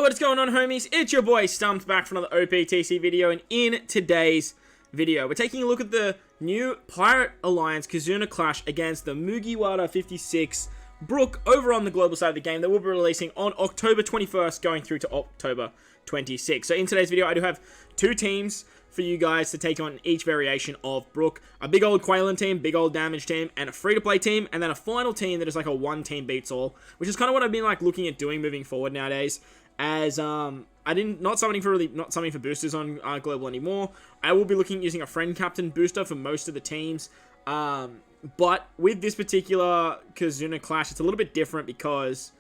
What's going on, homies? It's your boy Stumped back for another OPTC video, and in today's video we're taking a look at the new Pirate Alliance Kizuna clash against the Mugiwara 56 Brook over on the global side of the game that will be releasing on October 21st going through to October 26th. So in today's video I do have two teams for you guys to take on each variation of Brook. A big old Quailen team, big old damage team, and a free-to-play team, and then a final team that is like a one team beats all, which is kind of what I've been like looking at doing moving forward nowadays. As not something for boosters on global anymore. I will be looking at using a friend captain booster for most of the teams. But with this particular Kizuna clash, it's a little bit different because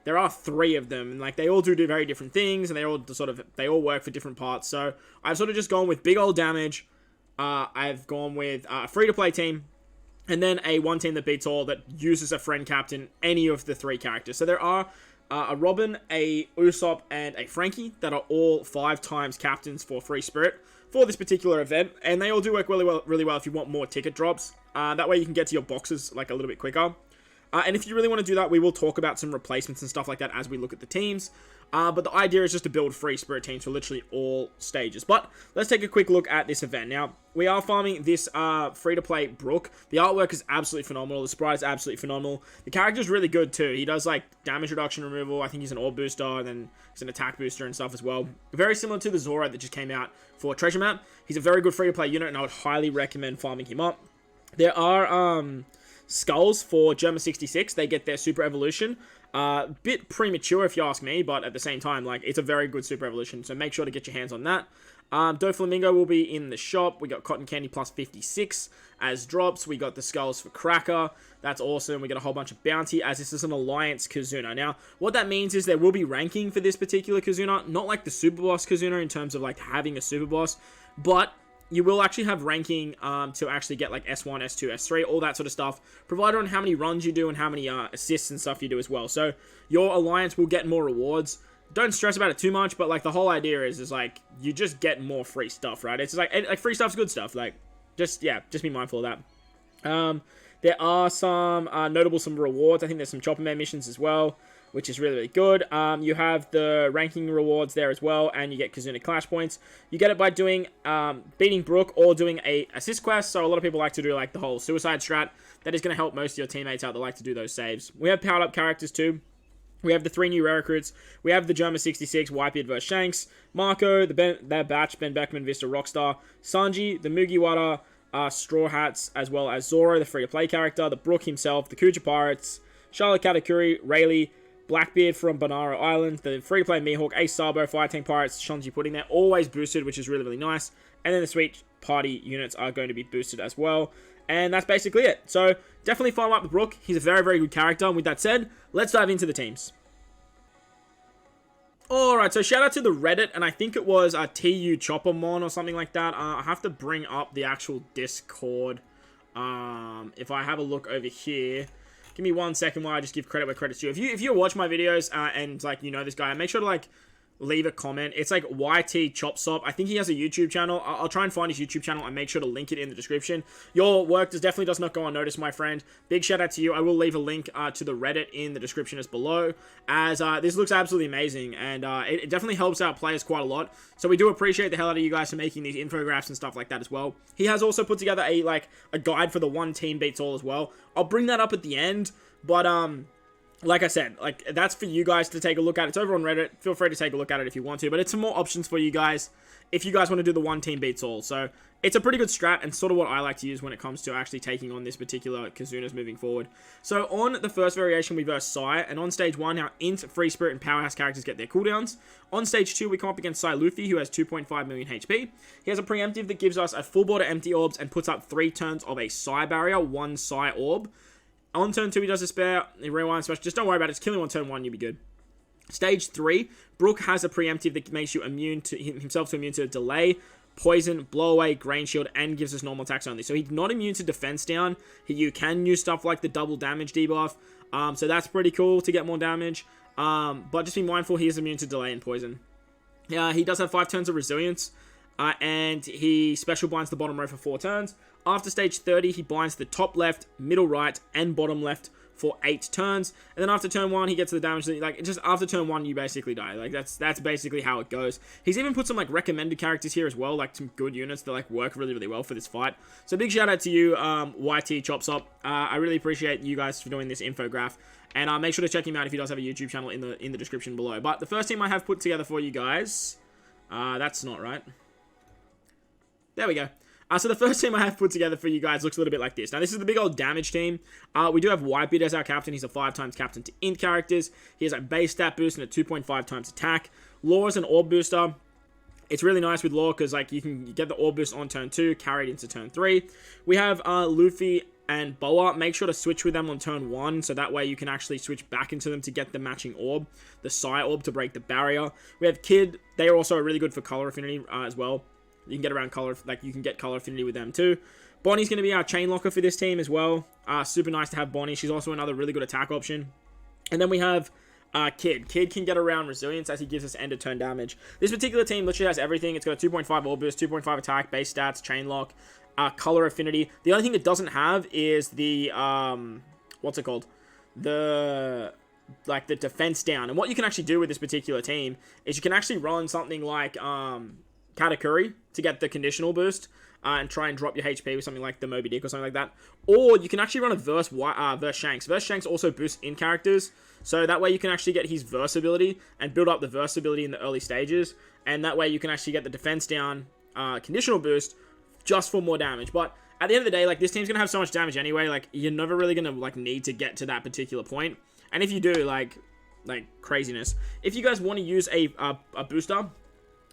there are three of them, and like they all do very different things, and they all work for different parts. So I've sort of just gone with big old damage. I've gone with a free-to-play team, and then a one team that beats all that uses a friend captain any of the three characters. So there are a Robin, a Usopp, and a Frankie that are all 5 times captains for Free Spirit for this particular event, and they all do work really well if you want more ticket drops. That way you can get to your boxes like a little bit quicker. And if you really want to do that, we will talk about some replacements and stuff like that as we look at the teams. But the idea is just to build Free Spirit teams for literally all stages. But let's take a quick look at this event. Now, we are farming this free-to-play Brook. The artwork is absolutely phenomenal. The sprite is absolutely phenomenal. The character is really good too. He does like damage reduction removal. I think he's an orb booster, and then he's an attack booster and stuff as well. Very similar to the Zoro that just came out for Treasure Map. He's a very good free-to-play unit, and I would highly recommend farming him up. There are skulls for Germa 66. They get their super evolution. Bit premature if you ask me, but at the same time, like, it's a very good super evolution, so make sure to get your hands on that. Doflamingo will be in the shop. We got Cotton Candy plus 56 as drops. We got the skulls for Cracker. That's awesome. We got a whole bunch of bounty, as this is an Alliance Kizuna. Now, what that means is there will be ranking for this particular Kizuna, not like the Super Boss Kizuna in terms of like having a Super Boss, but you will actually have ranking to actually get like S1, S2, S3, all that sort of stuff, provided on how many runs you do and how many assists and stuff you do as well. So your Alliance will get more rewards. Don't stress about it too much, but like the whole idea is like you just get more free stuff, right? It's like free stuff's good stuff. Like just be mindful of that. There are some notable rewards. I think there's some Chopper Man missions as well, which is really good. You have the ranking rewards there as well, and you get Kizuna Clash points. You get it by doing beating Brook or doing a assist quest. So a lot of people like to do like the whole suicide strat. That is going to help most of your teammates out that like to do those saves. We have powered up characters too. We have the 3 new rare recruits. We have the Germa 66, Whitebeard vs Shanks, Marco, their batch, Ben Beckman, Vista Rockstar, Sanji, the Mugiwara, Straw Hats, as well as Zoro, the free-to-play character, the Brook himself, the Kuja Pirates, Charlotte Katakuri, Rayleigh, Blackbeard from Banaro Island, the free-to-play Mihawk, Ace Sabo, Fire Tank Pirates, Shanji Pudding there, always boosted, which is really nice. And then the Sweet Party units are going to be boosted as well. And that's basically it. So definitely farm up the Brook. He's a very good character. And with that said, let's dive into the teams. Alright, so shout out to the Reddit, and I think it was a TU Choppermon or something like that. I have to bring up the actual Discord. If I have a look over here, give me 1 second while I just give credit where credit's due. If you watch my videos and like you know this guy, make sure to like leave a comment. It's like YT ChopSopp. I think he has a YouTube channel. I'll try and find his YouTube channel and make sure to link it in the description. Your work definitely does not go unnoticed, my friend. Big shout out to you. I will leave a link to the Reddit in the description as below, as this looks absolutely amazing, and it definitely helps out players quite a lot. So we do appreciate the hell out of you guys for making these infographs and stuff like that as well. He has also put together a guide for the one team beats all as well. I'll bring that up at the end, but like I said, like that's for you guys to take a look at. It's over on Reddit. Feel free to take a look at it if you want to, but it's some more options for you guys if you guys want to do the one team beats all. So it's a pretty good strat and sort of what I like to use when it comes to actually taking on this particular Kizunas moving forward. So on the first variation, we verse Sai, and on stage 1, our Int, Free Spirit, and Powerhouse characters get their cooldowns. On stage 2, we come up against Sai Luffy, who has 2.5 million HP. He has a preemptive that gives us a full board of empty orbs and puts up 3 turns of a Sai barrier, 1 Sai orb. On turn 2, he does a spare, Ryoiin special. Just don't worry about it. It's killing on turn 1, you'll be good. Stage 3, Brook has a preemptive that makes you immune to delay, poison, blow away, grain shield, and gives us normal attacks only. So he's not immune to defense down. You can use stuff like the double damage debuff. So that's pretty cool to get more damage. But just be mindful, he is immune to delay and poison. He does have 5 turns of resilience. And he special binds the bottom row for 4 turns. After stage 30, he binds the top left, middle right, and bottom left for 8 turns, and then after turn 1 he gets the damage, like just after turn 1 you basically die. Like that's basically how it goes. He's even put some like recommended characters here as well, like some good units that like work really well for this fight. So big shout out to you, YT ChopSopp. I really appreciate you guys for doing this infograph, and make sure to check him out if he does have a YouTube channel in the description below. But the first team I have put together for you guys, that's not right. There we go. So the first team I have put together for you guys looks a little bit like this. Now, this is the big old damage team. We do have Whitebeard as our captain. He's a 5 times captain to int characters. He has a base stat boost and a 2.5 times attack. Law is an orb booster. It's really nice with Law because like you can get the orb boost on turn 2, carried into turn 3. We have Luffy and Boa. Make sure to switch with them on turn 1, so that way you can actually switch back into them to get the matching orb, the Psy orb to break the barrier. We have Kid. They are also really good for color affinity as well. You can get around color, like you can get color affinity with them too. Bonnie's going to be our chain locker for this team as well. Super nice to have Bonnie. She's also another really good attack option. And then we have Kid. Kid can get around resilience as he gives us end of turn damage. This particular team literally has everything. It's got a 2.5 orb boost, 2.5 attack, base stats, chain lock, color affinity. The only thing it doesn't have is the what's it called? The defense down. And what you can actually do with this particular team is you can actually run something like Katakuri to get the conditional boost and try and drop your HP with something like the Moby Dick or something like that. Or you can actually run a verse Shanks. Verse Shanks also boosts in characters, so that way you can actually get his verse ability and build up the verse ability in the early stages, and that way you can actually get the defense down conditional boost just for more damage. But at the end of the day, like this team's gonna have so much damage anyway, like you're never really gonna like need to get to that particular point. And if you do, like craziness. If you guys want to use a booster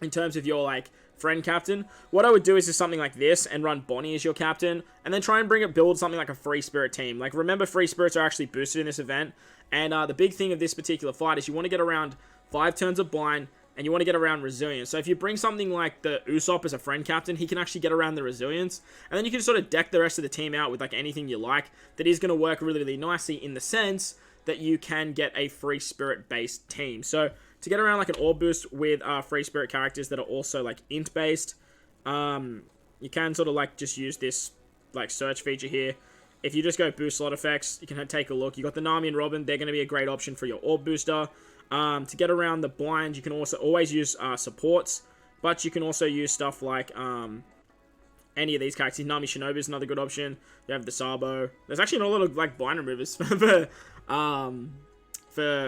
in terms of your like friend captain, what I would do is just something like this and run Bonnie as your captain, and then try and build something like a free spirit team. Like remember, free spirits are actually boosted in this event, and the big thing of this particular fight is you want to get around 5 turns of blind, and you want to get around resilience. So if you bring something like the Usopp as a friend captain, he can actually get around the resilience, and then you can sort of deck the rest of the team out with like anything you like that is going to work really nicely in the sense that you can get a free spirit based team. So to get around like an orb boost with free spirit characters that are also like int based, you can sort of like just use this like search feature here. If you just go boost slot effects, you can take a look. You got the Nami and Robin. They're going to be a great option for your orb booster. To get around the blind, you can also always use supports, but you can also use stuff like any of these characters. Nami Shinobi is another good option. You have the Sabo. There's actually not a lot of like blind removers for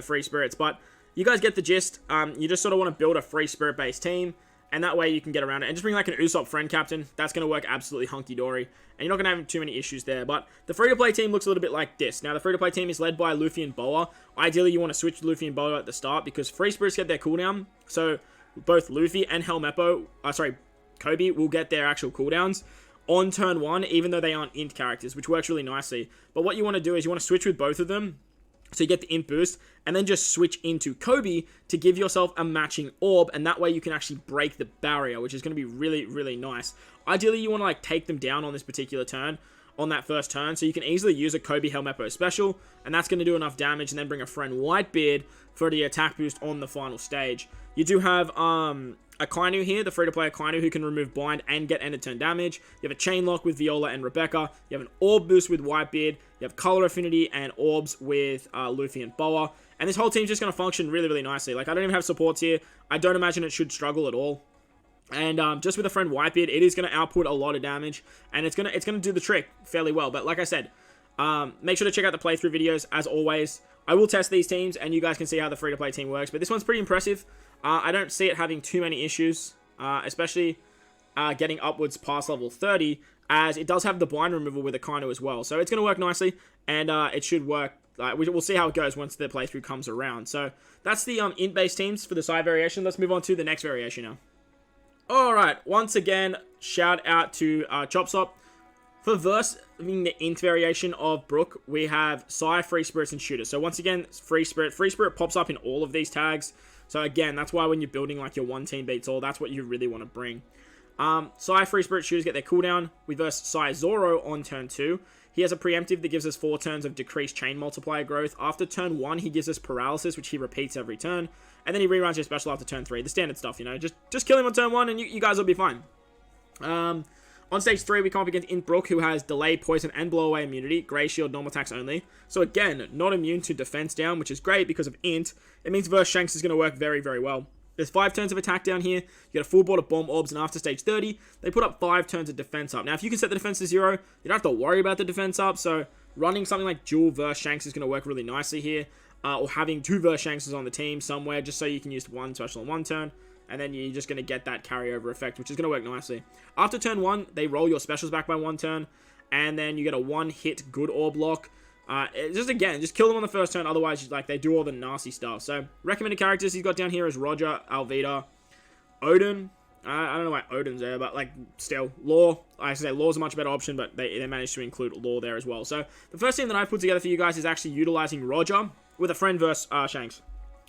free spirits, but you guys get the gist. You just sort of want to build a free spirit based team, and that way you can get around it. And just bring like an Usopp friend captain. That's going to work absolutely hunky-dory, and you're not going to have too many issues there. But the free-to-play team looks a little bit like this. Now, the free-to-play team is led by Luffy and Boa. Ideally, you want to switch Luffy and Boa at the start because free spirits get their cooldown. So both Luffy and Kobe will get their actual cooldowns on turn 1, even though they aren't int characters, which works really nicely. But what you want to do is you want to switch with both of them, so you get the int boost, and then just switch into Kobe to give yourself a matching orb, and that way you can actually break the barrier, which is going to be really nice. Ideally, you want to like take them down on this particular turn, on that first turn, so you can easily use a Kobe Helmeppo special, and that's going to do enough damage, and then bring a friend Whitebeard for the attack boost on the final stage. You do have Akainu here, the free-to-play Akainu, who can remove blind and get end of turn damage. You have a chain lock with Viola and Rebecca. You have an orb boost with Whitebeard. You have color affinity and orbs with Luffy and Boa. And this whole team's just going to function really nicely. Like, I don't even have supports here. I don't imagine it should struggle at all. And just with a friend Whitebeard, it is going to output a lot of damage, and it's going to do the trick fairly well. But like I said, make sure to check out the playthrough videos as always. I will test these teams, and you guys can see how the free-to-play team works. But this one's pretty impressive. I don't see it having too many issues, especially getting upwards past level 30, as it does have the blind removal with Akainu as well. So it's going to work nicely, and it should work. We'll see how it goes once the playthrough comes around. So that's the int-based teams for the side variation. Let's move on to the next variation now. Alright, once again, shout out to ChopSopp. For the int variation of Brook, we have Psy, Free Spirits, and Shooter. So once again, Free Spirit pops up in all of these tags. So again, that's why when you're building like your one team beats all, that's what you really want to bring. Psy, Free Spirit, Shooters get their cooldown. We verse Psy Zoro on turn 2. He has a preemptive that gives us 4 turns of decreased chain multiplier growth. After turn 1, he gives us paralysis, which he repeats every turn. And then he reruns his special after turn 3. The standard stuff, you know. Just kill him on turn 1 and you guys will be fine. On stage 3, we come up against Brook, who has delay, poison, and blow away immunity. Grey shield, normal attacks only. So again, not immune to defense down, which is great because of int. It means versus Shanks is going to work very, very well. There's 5 turns of attack down here. You get a full board of bomb orbs, and after stage 30, they put up 5 turns of defense up. Now, if you can set the defense to 0, you don't have to worry about the defense up. So running something like dual versus Shanks is going to work really nicely here. Or having 2 versus Shankses on the team somewhere, just so you can use 1 special on 1 turn. And then you're just going to get that carryover effect, which is going to work nicely. After turn 1, they roll your specials back by 1 turn. And then you get a 1-hit good orb lock. Just kill them on the first turn. Otherwise, like, they do all the nasty stuff. So, recommended characters he's got down here is Roger, Alvida, Odin. I don't know why Odin's there, but, like, still. Law. Like I say, Law's a much better option, but they managed to include Law there as well. So, the first team that I've put together for you guys is actually utilizing Roger with a friend versus Shanks.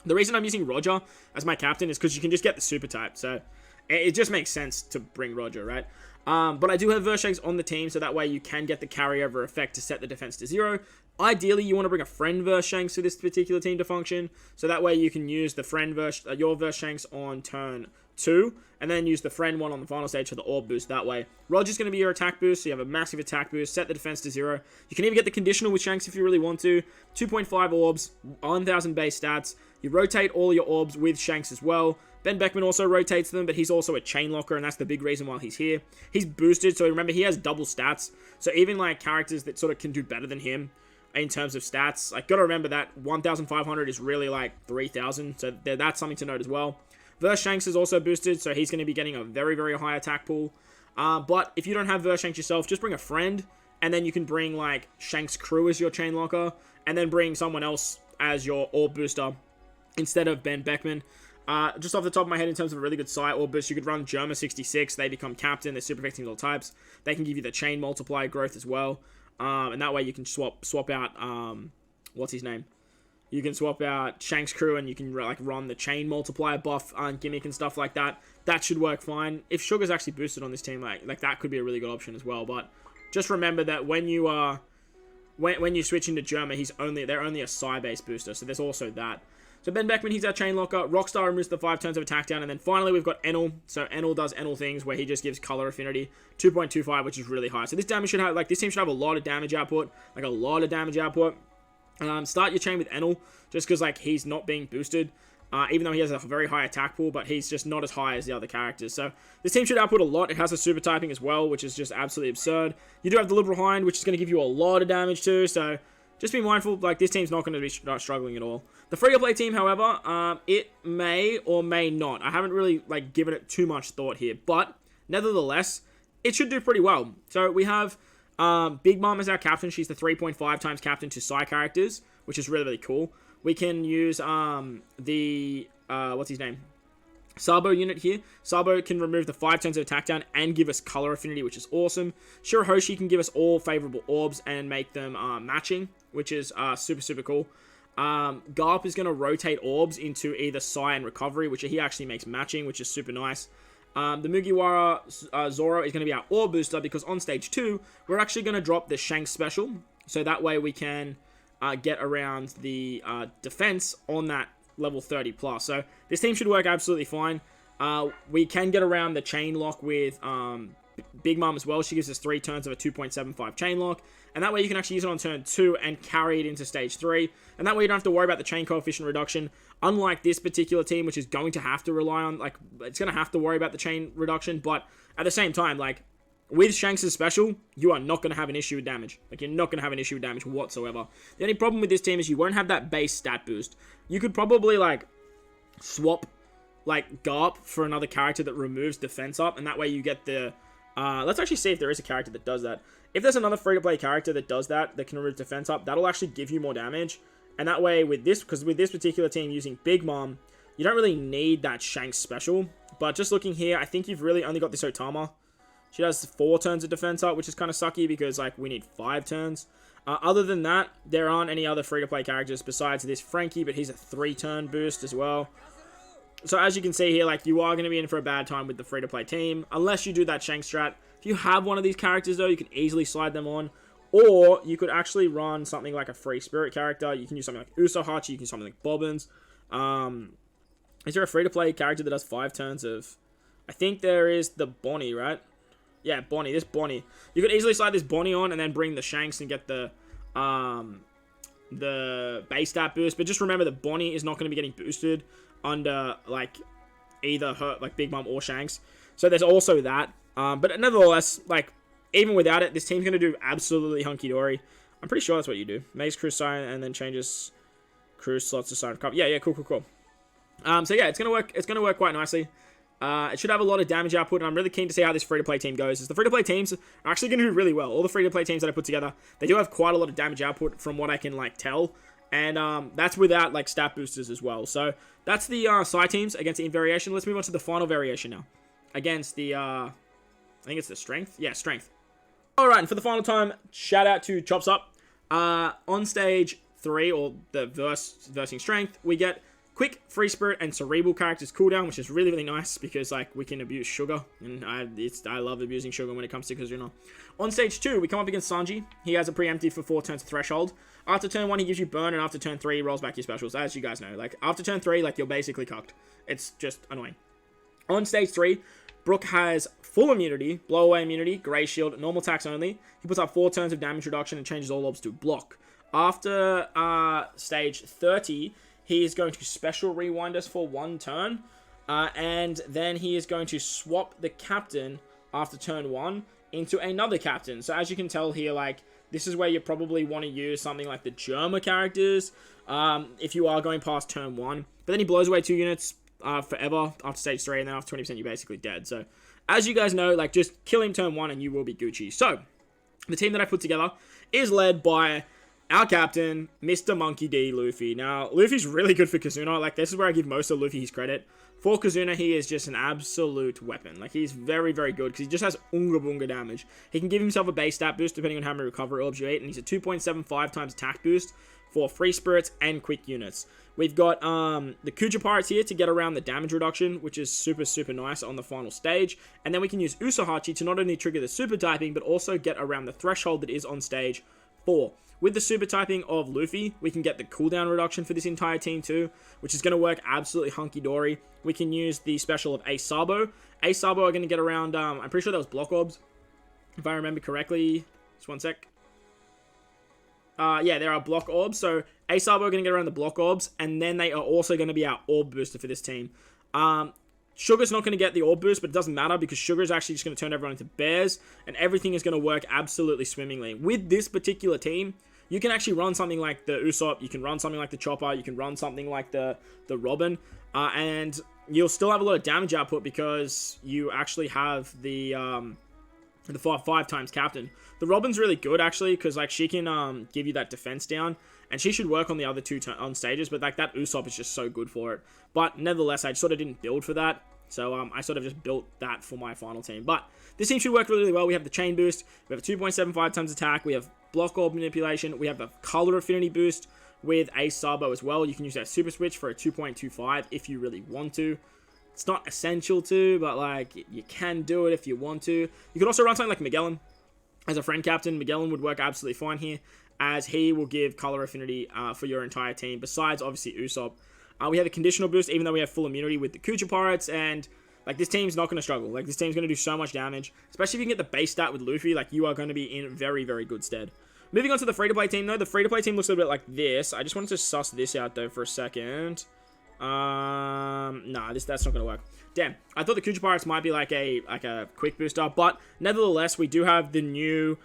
The reason I'm using Roger as my captain is because you can just get the super type. So, it just makes sense to bring Roger, right? But I do have versus Shanks on the team, so that way you can get the carryover effect to set the defense to 0. Ideally, you want to bring a friend versus Shanks for this particular team to function, so that way you can use the friend versus your versus Shanks on turn 2, and then use the friend one on the final stage for the orb boost that way. Roger's going to be your attack boost, so you have a massive attack boost, set the defense to 0. You can even get the conditional with Shanks if you really want to. 2.5 orbs, 1000 base stats. You rotate all your orbs with Shanks as well. Ben Beckman also rotates them, but he's also a chain locker, and that's the big reason why he's here. He's boosted, so remember, he has double stats. So even, like, characters that sort of can do better than him in terms of stats, like, gotta remember that 1,500 is really, like, 3,000. So that's something to note as well. Verse Shanks is also boosted, so he's going to be getting a very, very high attack pool. But if you don't have Verse Shanks yourself, just bring a friend, and then you can bring, like, Shanks Crew as your chain locker, and then bring someone else as your orb booster instead of Ben Beckman. Just off the top of my head, in terms of a really good side orb boost, you could run Germa 66. They become captain. They're super effective all types. They can give you the chain multiplier growth as well. And that way you can swap out, what's his name? You can swap out Shanks Crew, and you can like run the chain multiplier buff gimmick and stuff like that. That should work fine. If Sugar's actually boosted on this team, like that could be a really good option as well. But just remember that when you when you switch into Germa, they're only a psi based booster. So there's also that. So Ben Beckman, he's our chain locker. Rockstar removes the 5 turns of attack down. And then finally, we've got Enel. So Enel does Enel things where he just gives color affinity. 2.25, which is really high. So this team should have a lot of damage output. Like a lot of damage output. Start your chain with Enel, just because like he's not being boosted. Even though he has a very high attack pool, but he's just not as high as the other characters. So this team should output a lot. It has a super typing as well, which is just absolutely absurd. You do have the Liberal Hind, which is going to give you a lot of damage too. So just be mindful, like this team's not going to be struggling at all. The free-to-play team, however, it may or may not. I haven't really like given it too much thought here, but nevertheless, it should do pretty well. So we have Big Mom as our captain. She's the 3.5 times captain to Psy characters, which is really, really cool. We can use what's his name? Sabo unit here. Sabo can remove the 5 turns of attack down and give us color affinity, which is awesome. Shirahoshi can give us all favorable orbs and make them matching, which is super, super cool. Garp is going to rotate orbs into either Psi and Recovery, which he actually makes matching, which is super nice. The Mugiwara Zoro is going to be our orb booster because on stage 2, we're actually going to drop the Shanks special. So that way we can get around the defense on that level 30 plus. So this team should work absolutely fine. We can get around the chain lock with Big Mom as well. She gives us 3 turns of a 2.75 chain lock. And that way you can actually use it on turn 2 and carry it into stage 3. And that way you don't have to worry about the chain coefficient reduction. Unlike this particular team, which is going to have to rely on, like, it's going to have to worry about the chain reduction. But at the same time, like, with Shanks' special, you are not going to have an issue with damage. Like, you're not going to have an issue with damage whatsoever. The only problem with this team is you won't have that base stat boost. You could probably, like, swap, like, Garp for another character that removes defense up. And that way you get the... let's actually see if there is a character that does that. If there's another free-to-play character that does that can remove defense up, that'll actually give you more damage. And that way, with this, because with this particular team using Big Mom, you don't really need that Shanks special. But just looking here, I think you've really only got this Otama. She does 4 turns of defense up, which is kind of sucky because, like, we need 5 turns. Other than that, there aren't any other free-to-play characters besides this Frankie, but he's a 3-turn boost as well. So as you can see here, like, you are going to be in for a bad time with the free-to-play team, unless you do that Shanks strat. If you have one of these characters, though, you can easily slide them on. Or you could actually run something like a free spirit character. You can use something like Usohachi. You can use something like Bobbins. Is there a free-to-play character that does 5 turns of... I think there is the Bonnie, right? Yeah, Bonnie. This Bonnie. You could easily slide this Bonnie on and then bring the Shanks and get the base stat boost. But just remember that Bonnie is not going to be getting boosted under, like, either her, like, Big Mom or Shanks. So there's also that. But nevertheless, like, even without it, this team's going to do absolutely hunky-dory. I'm pretty sure that's what you do. Makes Cruise sign and then changes Cruise slots to sign of cover. Yeah, cool. So yeah, it's going to work. It's going to work quite nicely. It should have a lot of damage output, and I'm really keen to see how this free-to-play team goes. As the free-to-play teams are actually going to do really well. All the free-to-play teams that I put together, they do have quite a lot of damage output from what I can, like, tell. And that's without, like, stat boosters as well. So that's the side teams against the variation. Let's move on to the final variation now. Against the, I think it's the strength. Yeah, strength. Alright, and for the final time, shout out to ChopSopp. On stage 3, or the versing strength, we get quick, free spirit, and cerebral characters cooldown, which is really, really nice because, like, we can abuse Sugar, and I love abusing Sugar when it comes to Kizuna. On stage 2, we come up against Sanji. He has a preemptive for 4 turns of Threshold. After turn 1, he gives you burn, and after turn 3, he rolls back your specials, as you guys know. Like, after turn 3, like, you're basically cucked. It's just annoying. On stage 3, Brook has full immunity, blow away immunity, grey shield, normal attacks only. He puts up 4 turns of damage reduction and changes all orbs to block. After stage 30, he is going to special rewind us for 1 turn. And then he is going to swap the captain after turn 1 into another captain. So as you can tell here, like, this is where you probably want to use something like the Germa characters if you are going past turn 1. But then he blows away 2 units forever after stage 3, and then after 20% you're basically dead. So as you guys know, like, just kill him turn 1 and you will be Gucci. So the team that I put together is led by our captain, Mr. Monkey D. Luffy. Now, Luffy's really good for Kizuna. Like, this is where I give most of Luffy his credit. For Kizuna, he is just an absolute weapon. Like, he's very, very good because he just has Unga Bunga damage. He can give himself a base stat boost depending on how many recovery orbs you eat, and he's a 2.75 times attack boost for free spirits and quick units. We've got the Kuja Pirates here to get around the damage reduction, which is super, super nice on the final stage. And then we can use Usohachi to not only trigger the super typing, but also get around the threshold that is on stage 4. With the super typing of Luffy, we can get the cooldown reduction for this entire team too, which is going to work absolutely hunky-dory. We can use the special of Ace Sabo. Ace Sabo are going to get around, I'm pretty sure that was block orbs, if I remember correctly. Just one sec. Yeah, there are block orbs, so Ace Sabo are going to get around the block orbs, and then they are also going to be our orb booster for this team. Sugar's not going to get the orb boost, but it doesn't matter because Sugar is actually just going to turn everyone into bears, and everything is going to work absolutely swimmingly. With this particular team, you can actually run something like the Usopp, you can run something like the Chopper, you can run something like the Robin, and you'll still have a lot of damage output because you actually have the 5 times captain. The Robin's really good actually because, like, she can give you that defense down, and she should work on the other 2 on stages, but, like, that Usopp is just so good for it. But nevertheless, I sort of didn't build for that. So I sort of just built that for my final team. But this team should work really, really well. We have the chain boost. We have a 2.75 times attack. We have block orb manipulation. We have the color affinity boost with Ace Sabo as well. You can use that super switch for a 2.25 if you really want to. It's not essential to, but, like, you can do it if you want to. You could also run something like Magellan as a friend captain. Magellan would work absolutely fine here, as he will give color affinity for your entire team, besides, obviously, Usopp. We have a conditional boost, even though we have full immunity with the Kuja Pirates, and, like, this team's not going to struggle. Like, this team's going to do so much damage, especially if you can get the base stat with Luffy. Like, you are going to be in very, very good stead. Moving on to the free-to-play team, though. The free-to-play team looks a little bit like this. I just wanted to suss this out, though, for a second. Nah, that's not going to work. Damn, I thought the Kuja Pirates might be like a quick booster, but nevertheless, we do have the new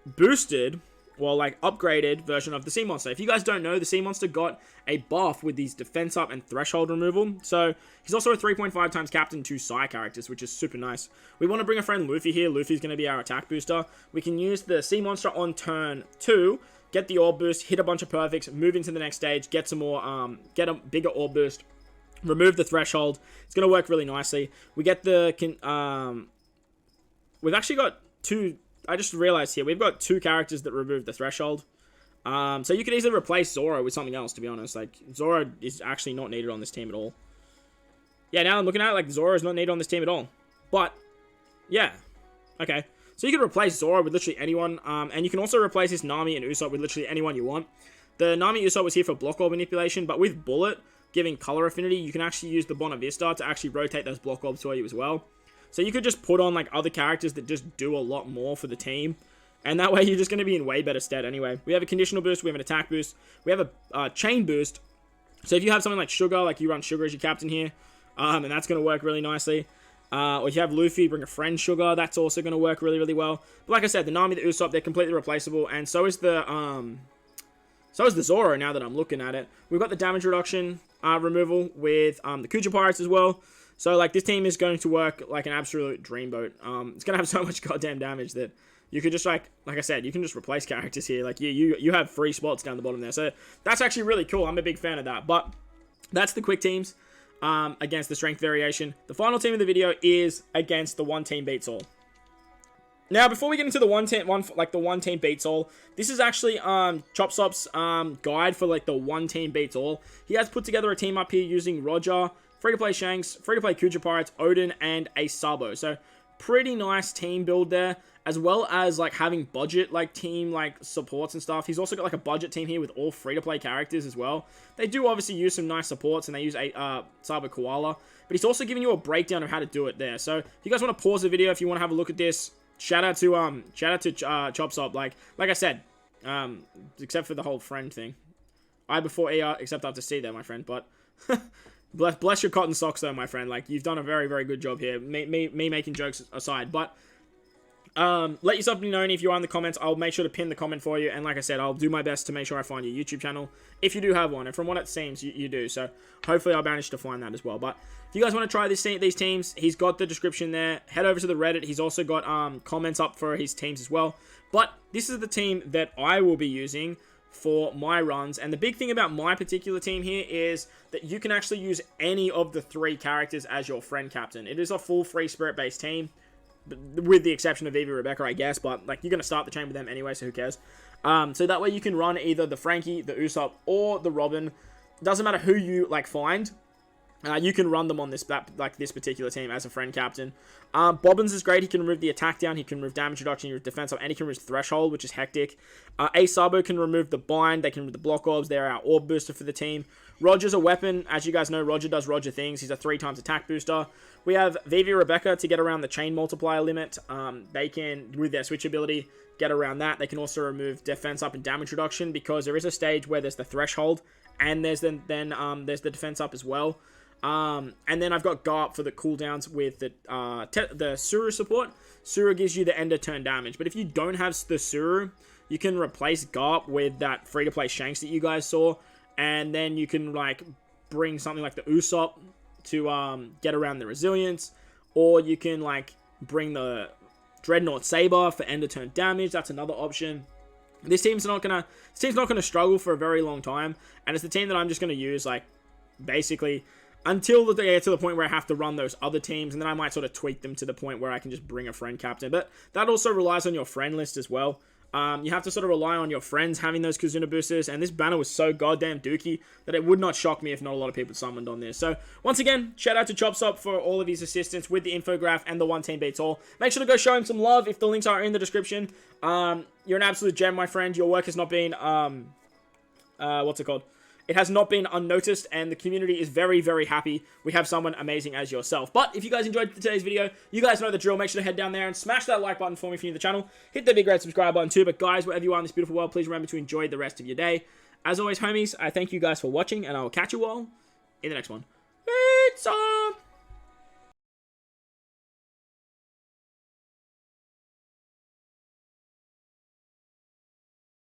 boosted, well, like, upgraded version of the Sea Monster. If you guys don't know, the Sea Monster got a buff with these defense up and threshold removal. So he's also a 3.5 times captain to Psy characters, which is super nice. We want to bring a friend Luffy here. Luffy's going to be our attack booster. We can use the Sea Monster on turn 2, get the orb boost, hit a bunch of perfects, move into the next stage, get some more, get a bigger orb boost, remove the threshold. It's going to work really nicely. We get the, we've actually got 2, I just realized here, we've got 2 characters that remove the threshold. So you could easily replace Zoro with something else, to be honest. Like, Zoro is actually not needed on this team at all. Yeah, now I'm looking at it, like, Zoro is not needed on this team at all. But, yeah. Okay. So you can replace Zoro with literally anyone. And you can also replace this Nami and Usopp with literally anyone you want. The Nami Usopp was here for block orb manipulation, but with Bullet giving color affinity, you can actually use the Bona Vista to actually rotate those block orbs for you as well. So you could just put on like other characters that just do a lot more for the team. And that way you're just going to be in way better stead anyway. We have a conditional boost, we have an attack boost, we have a chain boost. So if you have something like Sugar, like you run Sugar as your captain here, and that's going to work really nicely. Or if you have Luffy, bring a friend Sugar, that's also going to work really, really well. But like I said, the Nami, the Usopp, they're completely replaceable, and so is the Zoro now that I'm looking at it. We've got the damage reduction removal with the Kuja Pirates as well. So like this team is going to work like an absolute dreamboat. It's going to have so much goddamn damage that you could just like I said, you can just replace characters here. Like you have free spots down the bottom there. So that's actually really cool. I'm a big fan of that. But that's the quick teams against the strength variation. The final team of the video is against the one team beats all. Now, before we get into the one team beats all, this is actually ChopSopp's guide for like the one team beats all. He has put together a team up here using Roger, free-to-play Shanks, free-to-play Kuja Pirates, Odin, and a Sabo. So pretty nice team build there, as well as like having budget like team like supports and stuff. He's also got like a budget team here with all free-to-play characters as well. They do obviously use some nice supports, and they use a Sabo Koala, but he's also giving you a breakdown of how to do it there. So if you guys want to pause the video, if you want to have a look at this, shout out to ChopSopp. Like I said, except for the whole friend thing. I before ER, except after C there, my friend. But bless your cotton socks though, my friend. Like you've done a very, very good job here. Me making jokes aside, but let yourself be known if you are in the comments. I'll make sure to pin the comment for you, and like I said, I'll do my best to make sure I find your YouTube channel if you do have one, and from what it seems you do. So hopefully I'll manage to find that as well. But if you guys want to try these teams, he's got the description there. Head over to the Reddit. He's also got comments up for his teams as well. But this is the team that I will be using for my runs, and the big thing about my particular team here is that you can actually use any of the 3 characters as your friend captain. It is a full free spirit based team, with the exception of Vivi Rebecca, I guess, but like you're going to start the chain with them anyway, so who cares. So that way you can run either the Frankie, the Usopp, or the Robin. Doesn't matter who you like find. You can run them on this particular team as a friend captain. Bobbins is great. He can remove the attack down, he can remove damage reduction, he can remove defense up, and he can remove threshold, which is hectic. A Sabo can remove the bind, they can remove the block orbs, they're our orb booster for the team. Roger's a weapon. As you guys know, Roger does Roger things. He's a 3x attack booster. We have Vivi Rebecca to get around the chain multiplier limit. They can, with their switch ability, get around that. They can also remove defense up and damage reduction, because there is a stage where there's the threshold, and there's there's the defense up as well. And then I've got Garp for the cooldowns with the Suru support. Suru gives you the end of turn damage, but if you don't have the Suru, you can replace Garp with that free-to-play Shanks that you guys saw, and then you can like bring something like the Usopp to get around the resilience, or you can like bring the Dreadnought Saber for end of turn damage. That's another option. This team's not gonna struggle for a very long time, and it's the team that I'm just gonna use like basically until they get to the point where I have to run those other teams, and then I might sort of tweak them to the point where I can just bring a friend captain. But that also relies on your friend list as well. You have to sort of rely on your friends having those Kizuna boosters, and this banner was so goddamn dookie that it would not shock me if not a lot of people summoned on this. So, once again, shout out to ChopSopp for all of his assistance with the infograph and the one team beats all. Make sure to go show him some love if the links are in the description. You're an absolute gem, my friend. Your work has not been, it has not been unnoticed, and the community is very, very happy we have someone amazing as yourself. But if you guys enjoyed today's video, you guys know the drill. Make sure to head down there and smash that like button for me if you're new to the channel. Hit the big red subscribe button too. But guys, wherever you are in this beautiful world, please remember to enjoy the rest of your day. As always, homies, I thank you guys for watching, and I will catch you all in the next one. Pizza!